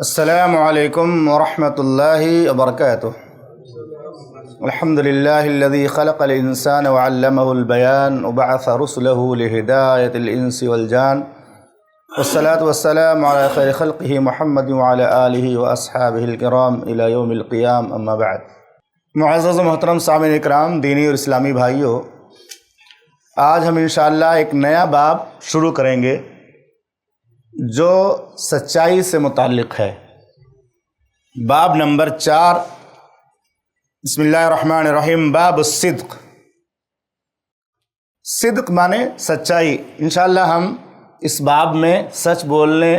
السلام علیکم ورحمۃ اللہ وبرکاتہ۔ الحمد للہ الذی خلق الانسان وعلمہ البیان وبعث رسلہ لہدایۃ الانس والجان والصلاة والسلام علی خیر خلقہ محمد وعلی آلہ واصحابہ الکرام الی یوم القیام، اما بعد۔ معزز و محترم سامعین اکرام، دینی اور اسلامی بھائیوں، آج ہم انشاءاللہ ایک نیا باب شروع کریں گے جو سچائی سے متعلق ہے۔ باب نمبر 4، بسم اللہ الرحمن الرحیم، باب الصدق۔ صدق مانے سچائی۔ انشاءاللہ ہم اس باب میں سچ بولنے،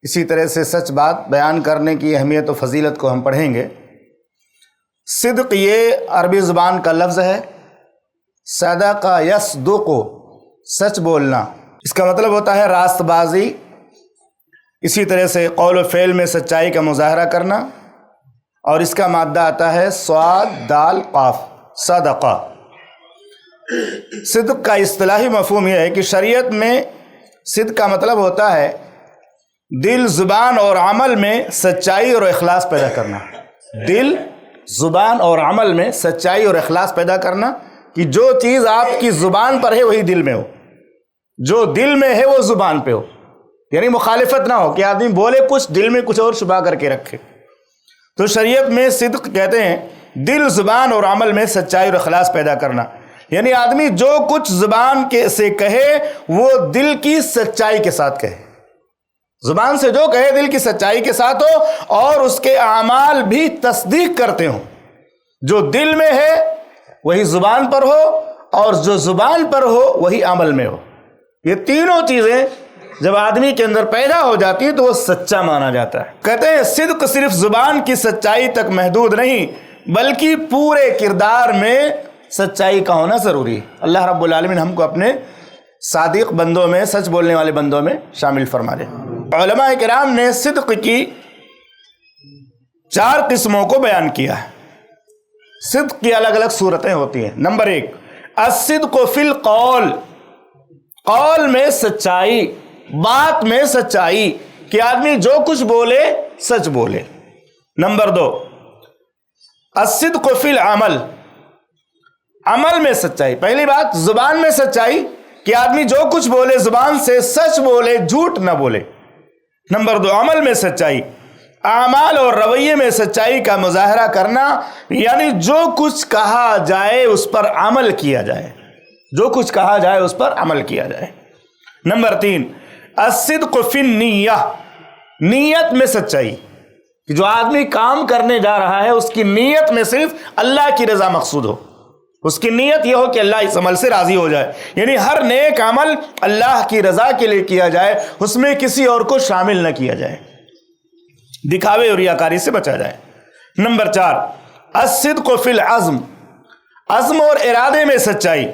اسی طرح سے سچ بات بیان کرنے کی اہمیت و فضیلت کو ہم پڑھیں گے۔ صدق یہ عربی زبان کا لفظ ہے، صدق یصدق، سچ بولنا۔ اس کا مطلب ہوتا ہے راست بازی، اسی طرح سے قول و فعل میں سچائی کا مظاہرہ کرنا، اور اس کا مادہ آتا ہے صاد دال قاف، صدقہ۔ صدق کا اصطلاحی مفہوم یہ ہے کہ شریعت میں صدق کا مطلب ہوتا ہے دل، زبان اور عمل میں سچائی اور اخلاص پیدا کرنا۔ دل، زبان اور عمل میں سچائی اور اخلاص پیدا کرنا، کہ جو چیز آپ کی زبان پر ہے وہی دل میں ہو، جو دل میں ہے وہ زبان پہ ہو، یعنی مخالفت نہ ہو کہ آدمی بولے کچھ دل میں کچھ اور چھپا کر کے رکھے۔ تو شریعت میں صدق کہتے ہیں دل، زبان اور عمل میں سچائی اور اخلاص پیدا کرنا، یعنی آدمی جو کچھ زبان سے کہے وہ دل کی سچائی کے ساتھ کہے، زبان سے جو کہے دل کی سچائی کے ساتھ ہو، اور اس کے اعمال بھی تصدیق کرتے ہوں۔ جو دل میں ہے وہی زبان پر ہو، اور جو زبان پر ہو وہی عمل میں ہو۔ یہ تینوں چیزیں جب آدمی کے اندر پیدا ہو جاتی ہے تو وہ سچا مانا جاتا ہے۔ کہتے ہیں صدق صرف زبان کی سچائی تک محدود نہیں، بلکہ پورے کردار میں سچائی کا ہونا ضروری ہے۔ اللہ رب العالمین ہم کو اپنے صادق بندوں میں، سچ بولنے والے بندوں میں شامل فرما دے۔ علماء کرام نے صدق کی 4 قسموں کو بیان کیا ہے۔ صدق کی الگ الگ صورتیں ہوتی ہیں۔ نمبر 1، الصدق فی القول، قول میں سچائی، بات میں سچائی، کہ آدمی جو کچھ بولے سچ بولے۔ نمبر 2، الصدق فی العمل، عمل میں سچائی۔ پہلی بات زبان میں سچائی، کہ آدمی جو کچھ بولے زبان سے سچ بولے، جھوٹ نہ بولے۔ نمبر 2، عمل میں سچائی، اعمال اور رویے میں سچائی کا مظاہرہ کرنا، یعنی جو کچھ کہا جائے اس پر عمل کیا جائے، جو کچھ کہا جائے اس پر عمل کیا جائے۔ نمبر 3، الصدق فی النیہ، نیت میں سچائی، کہ جو آدمی کام کرنے جا رہا ہے اس کی نیت میں صرف اللہ کی رضا مقصود ہو، اس کی نیت یہ ہو کہ اللہ اس عمل سے راضی ہو جائے، یعنی ہر نیک عمل اللہ کی رضا کے لیے کیا جائے، اس میں کسی اور کو شامل نہ کیا جائے، دکھاوے اور ریاکاری سے بچا جائے۔ نمبر 4، الصدق فی العزم، عزم اور ارادے میں سچائی،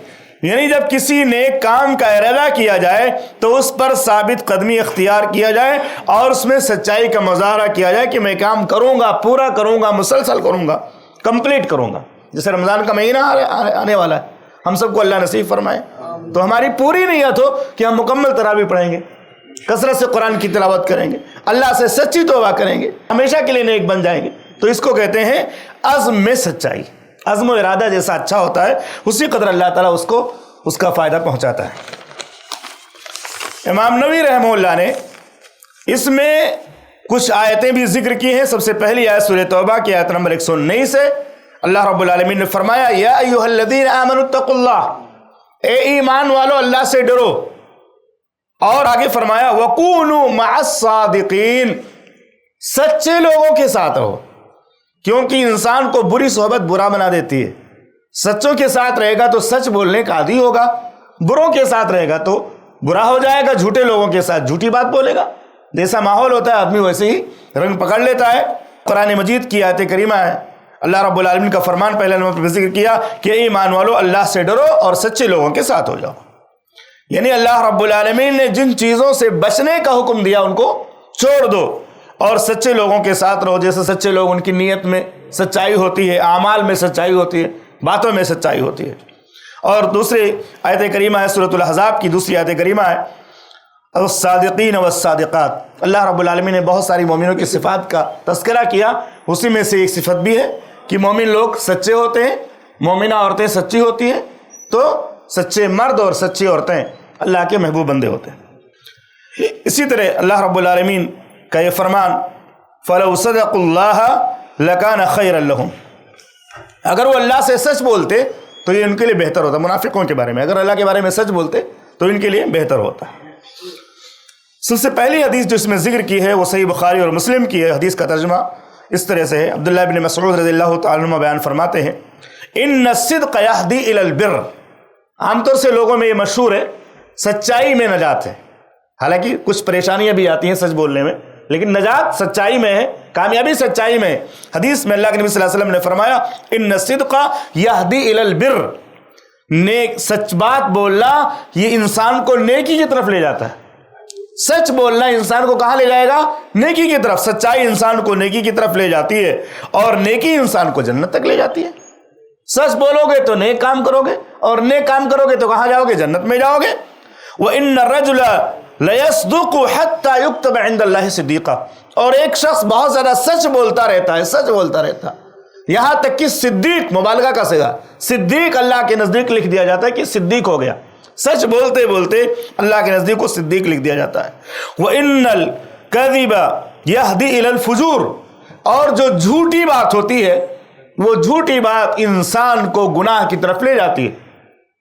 یعنی جب کسی نیک کام کا ارادہ کیا جائے تو اس پر ثابت قدمی اختیار کیا جائے، اور اس میں سچائی کا مظاہرہ کیا جائے کہ میں کام کروں گا، پورا کروں گا، مسلسل کروں گا، کمپلیٹ کروں گا۔ جیسے رمضان کا مہینہ آنے والا ہے، ہم سب کو اللہ نصیب فرمائے، تو ہماری پوری نیت ہو کہ ہم مکمل تراویح پڑھیں گے، کثرت سے قرآن کی تلاوت کریں گے، اللہ سے سچی توبہ کریں گے، ہمیشہ کے لیے نیک بن جائیں گے۔ تو اس کو کہتے ہیں عزم میں سچائی۔ عزم و ارادہ جیسا اچھا ہوتا ہے اسی قدر اللہ تعالیٰ اس کا فائدہ پہنچاتا ہے۔ امام نووی رحمہ اللہ نے اس میں کچھ آیتیں بھی ذکر کی ہیں۔ سب سے پہلی آیت سورہ توبہ کی آیت نمبر 119 ہے۔ اللہ رب العالمین نے فرمایا، یا ایھا الذین آمنوا اتقوا اللہ، اے ایمان والو اللہ سے ڈرو، اور آگے فرمایا وکونوا مع الصادقین، سچے لوگوں کے ساتھ رہو، کیونکہ انسان کو بری صحبت برا بنا دیتی ہے۔ سچوں کے ساتھ رہے گا تو سچ بولنے کا عادی ہوگا، بروں کے ساتھ رہے گا تو برا ہو جائے گا، جھوٹے لوگوں کے ساتھ جھوٹی بات بولے گا۔ جیسا ماحول ہوتا ہے آدمی ویسے ہی رنگ پکڑ لیتا ہے۔ قرآن مجید کی آیت کریمہ ہے، اللہ رب العالمین کا فرمان پہلے نمبر پر ذکر کیا کہ ایمان والو اللہ سے ڈرو اور سچے لوگوں کے ساتھ ہو جاؤ، یعنی اللہ رب العالمین نے جن چیزوں سے بچنے کا حکم دیا ان کو چھوڑ دو، اور سچے لوگوں کے ساتھ رہو۔ جیسے سچے لوگ، ان کی نیت میں سچائی ہوتی ہے، اعمال میں سچائی ہوتی ہے، باتوں میں سچائی ہوتی ہے۔ اور دوسری آیت کریمہ ہے سورۃ الاحزاب کی دوسری آیت کریمہ ہے، والصادقین والصادقات، اللہ رب العالمین نے بہت ساری مومنوں کی صفات کا تذکرہ کیا، اسی میں سے ایک صفت بھی ہے کہ مومن لوگ سچے ہوتے ہیں، مومنہ عورتیں سچی ہوتی ہیں، تو سچے مرد اور سچی عورتیں اللہ کے محبوب بندے ہوتے ہیں۔ اسی طرح اللہ رب العالمین کا یہ فرمان فَلَوْ صَدَقُوا اللَّهَ لَكَانَ خَيْرًا لَهُمْ، اگر وہ اللہ سے سچ بولتے تو یہ ان کے لیے بہتر ہوتا۔ منافقوں کے بارے میں اگر اللہ کے بارے میں سچ بولتے تو ان کے لیے بہتر ہوتا۔ سب سے پہلی حدیث جو اس میں ذکر کی ہے وہ صحیح بخاری اور مسلم کی ہے۔ حدیث کا ترجمہ اس طرح سے ہے، عبداللہ بن مسعود رضی اللہ تعالی عنہ بیان فرماتے ہیں ان الصدق یہدی الی البر، عام طور سے لوگوں میں یہ مشہور ہے سچائی میں نجات ہے، حالانکہ کچھ پریشانیاں بھی آتی ہیں سچ بولنے میں، لیکن نجات سچائی میں ہے، کامیابی سچائی میں ہے۔ حدیث میں اللہ کے نبی صلی اللہ علیہ وسلم نے فرمایا ان الصدق یہدی الی البر، نیک سچ بات بولنا یہ انسان کو نیکی کی طرف لے جاتا ہے۔ سچ بولنا انسان کو کہاں لے جائے گا؟ نیکی کی طرف۔ سچائی انسان کو نیکی کی طرف لے جاتی ہے اور نیکی انسان کو جنت تک لے جاتی ہے۔ سچ بولو گے تو نیک کام کرو گے اور نیک کام کرو گے تو کہاں جاؤ گے؟ جنت میں جاؤ گے۔ وَإِنَّ الرَّجُلَ لَيَصْدُقُ حَتَّى يُكْتَبَ عِنْدَ اللَّهِ صِدِّيقًا، اور ایک شخص بہت زیادہ سچ بولتا رہتا ہے، سچ بولتا رہتا ہے، یہاں تک کہ صدیق، مبالغہ کا صیغہ، صدیق اللہ کے نزدیک لکھ دیا جاتا ہے کہ صدیق ہو گیا۔ سچ بولتے بولتے اللہ کے نزدیک کو صدیق لکھ دیا جاتا ہے۔ وَإِنَّ الْكَذِبَ يَهْدِي إِلَى الْفُجُورِ، اور جو جھوٹی بات ہوتی ہے وہ جھوٹی بات انسان کو گناہ کی طرف لے جاتی ہے،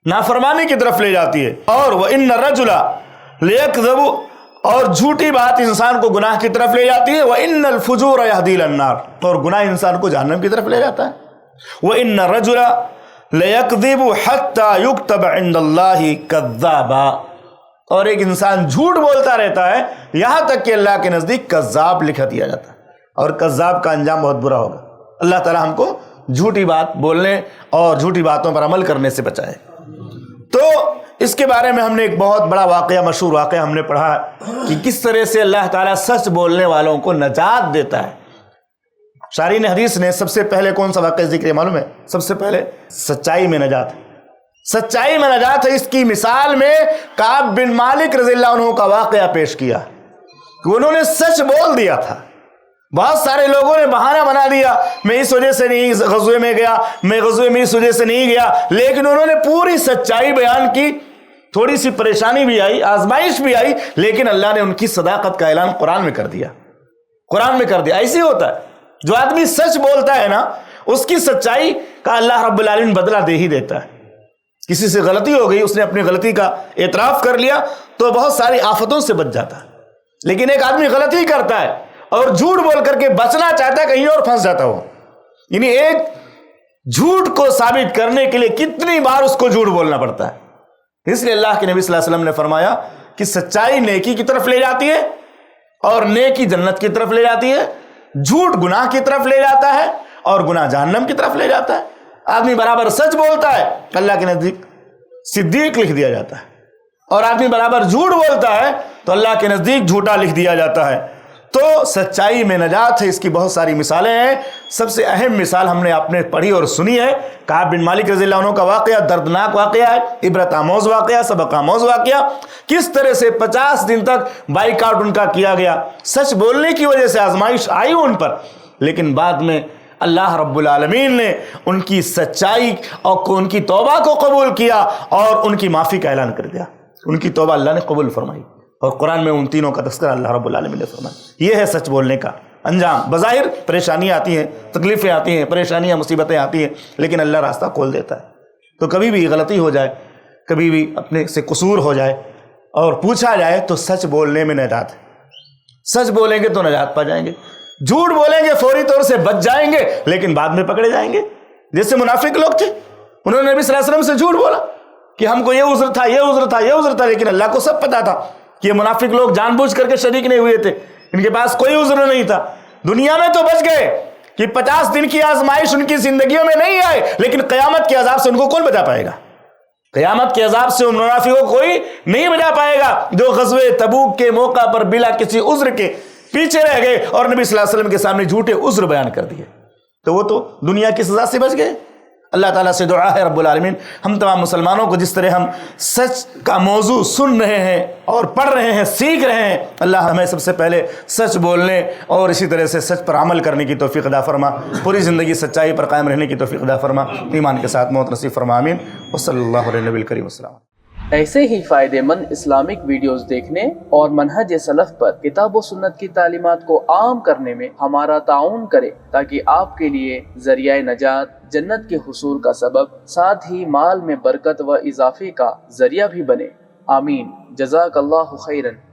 نافرمانی کی طرف لے جاتی ہے۔ اور وَإِنَّ الرَّجُلَ لِيَكْذِبُ، اور جھوٹی بات انسان کو گناہ کی طرف لے جاتی ہے۔ وَإِنَّ الْفُجُورَ يَهْدِي إِلَى النَّارِ، اور گناہ انسان کو جہنم کی طرف لے جاتا ہے۔ وَإِنَّ الرَّجُلَ لَيَكْذِبُ حَتَّى يُكْتَبَ عِنْدَ اللَّهِ كَذَّابًا، اور ایک انسان جھوٹ بولتا رہتا ہے یہاں تک کہ اللہ کے نزدیک کذاب لکھا دیا جاتا ہے، اور کذاب کا انجام بہت برا ہوگا۔ اللہ تعالی ہم کو جھوٹی بات بولنے اور جھوٹی باتوں پر عمل کرنے سے بچائے۔ تو اس کے بارے میں ہم نے ایک بہت بڑا واقعہ، مشہور واقعہ ہم نے پڑھا کہ کس طرح سے اللہ تعالیٰ سچ بولنے والوں کو نجات دیتا ہے۔ شارحین حدیث نے سب سے پہلے کون سا واقعہ ذکر ہے معلوم ہے؟ سب سے پہلے سچائی میں نجات ہے، سچائی میں نجات ہے۔ اس کی مثال میں کعب بن مالک رضی اللہ عنہ کا واقعہ پیش کیا کہ انہوں نے سچ بول دیا تھا۔ بہت سارے لوگوں نے بہانہ بنا دیا، میں اس وجہ سے نہیں غزوے میں گیا، میں غزوے میں اس وجہ سے نہیں گیا، لیکن انہوں نے پوری سچائی بیان کی۔ تھوڑی سی پریشانی بھی آئی، آزمائش بھی آئی، لیکن اللہ نے ان کی صداقت کا اعلان قرآن میں کر دیا، قرآن میں کر دیا۔ ایسے ہی ہوتا ہے، جو آدمی سچ بولتا ہے نا اس کی سچائی کا اللہ رب العالمین بدلہ دے ہی دیتا ہے۔ کسی سے غلطی ہو گئی، اس نے اپنی غلطی کا اعتراف کر لیا تو بہت ساری آفتوں سے بچ جاتا ہے، لیکن ایک آدمی غلطی کرتا ہے اور جھوٹ بول کر کے بچنا چاہتا ہے، کہیں اور پھنس جاتا ہو۔ یعنی ایک جھوٹ کو ثابت کرنے کے لیے کتنی بار اس کو جھوٹ بولنا پڑتا ہے۔ اس لیے اللہ کے نبی صلی اللہ علیہ وسلم نے فرمایا کہ سچائی نیکی کی طرف لے جاتی ہے اور نیکی جنت کی طرف لے جاتی ہے، جھوٹ گناہ کی طرف لے جاتا ہے اور گناہ جہنم کی طرف لے جاتا ہے۔ آدمی برابر سچ بولتا ہے اللہ کے نزدیک صدیق لکھ دیا جاتا ہے، اور آدمی برابر جھوٹ بولتا ہے تو اللہ کے نزدیک جھوٹا لکھ دیا جاتا ہے۔ تو سچائی میں نجات ہے، اس کی بہت ساری مثالیں ہیں۔ سب سے اہم مثال ہم نے آپ نے پڑھی اور سنی ہے، کعب بن مالک رضی اللہ عنہ کا واقعہ، دردناک واقعہ ہے، عبرت آموز واقعہ، سبق آموز واقعہ۔ کس طرح سے 50 دن تک بائیکاٹ ان کا کیا گیا، سچ بولنے کی وجہ سے آزمائش آئی ان پر، لیکن بعد میں اللہ رب العالمین نے ان کی سچائی اور ان کی توبہ کو قبول کیا اور ان کی معافی کا اعلان کر دیا۔ ان کی توبہ اللہ نے قبول فرمائی، اور قرآن میں ان تینوں کا تذکرہ اللہ رب العالمین نے فرمایا۔ یہ ہے سچ بولنے کا انجام۔ بظاہر پریشانیاں آتی ہیں، تکلیفیں آتی ہیں، پریشانیاں مصیبتیں آتی ہیں، لیکن اللہ راستہ کھول دیتا ہے۔ تو کبھی بھی غلطی ہو جائے، کبھی بھی اپنے سے قصور ہو جائے اور پوچھا جائے تو سچ بولنے میں نجات ہے۔ سچ بولیں گے تو نجات پا جائیں گے، جھوٹ بولیں گے فوری طور سے بچ جائیں گے لیکن بعد میں پکڑے جائیں گے۔ جیسے منافق لوگ تھے، انہوں نے نبی صلی اللہ علیہ وسلم سے جھوٹ بولا کہ ہم کو یہ عذر تھا، یہ عذر تھا، یہ عذر تھا، لیکن اللہ کو سب پتا تھا کہ یہ منافق لوگ جان بوجھ کر کے شریک نہیں ہوئے تھے، ان کے پاس کوئی عذر نہیں تھا۔ دنیا میں تو بچ گئے کہ 50 دن کی آزمائش ان کی زندگیوں میں نہیں آئے، لیکن قیامت کے عذاب سے ان کو کون بچا پائے گا؟ قیامت کے عذاب سے ان منافقوں کو کوئی نہیں بچا پائے گا جو غزوہ تبوک کے موقع پر بلا کسی عذر کے پیچھے رہ گئے اور نبی صلی اللہ علیہ وسلم کے سامنے جھوٹے عذر بیان کر دیے، تو وہ تو دنیا کی سزا سے بچ گئے، اللہ تعالیٰ سے دعا ہے رب العالمین ہم تمام مسلمانوں کو جس طرح ہم سچ کا موضوع سن رہے ہیں اور پڑھ رہے ہیں، سیکھ رہے ہیں، اللہ ہمیں سب سے پہلے سچ بولنے اور اسی طرح سے سچ پر عمل کرنے کی توفیق عطا فرما، پوری زندگی سچائی پر قائم رہنے کی توفیق عطا فرما، ایمان کے ساتھ موت نصیب فرما، آمین۔ وصلی اللہ علیہ نبی الکریم السلام۔ ایسے ہی فائدہ مند اسلامک ویڈیوز دیکھنے اور منہج سلف پر کتاب و سنت کی تعلیمات کو عام کرنے میں ہمارا تعاون کرے تاکہ آپ کے لیے ذریعہ نجات، جنت کے حصول کا سبب، ساتھ ہی مال میں برکت و اضافے کا ذریعہ بھی بنے، آمین۔ جزاک اللہ خیرن۔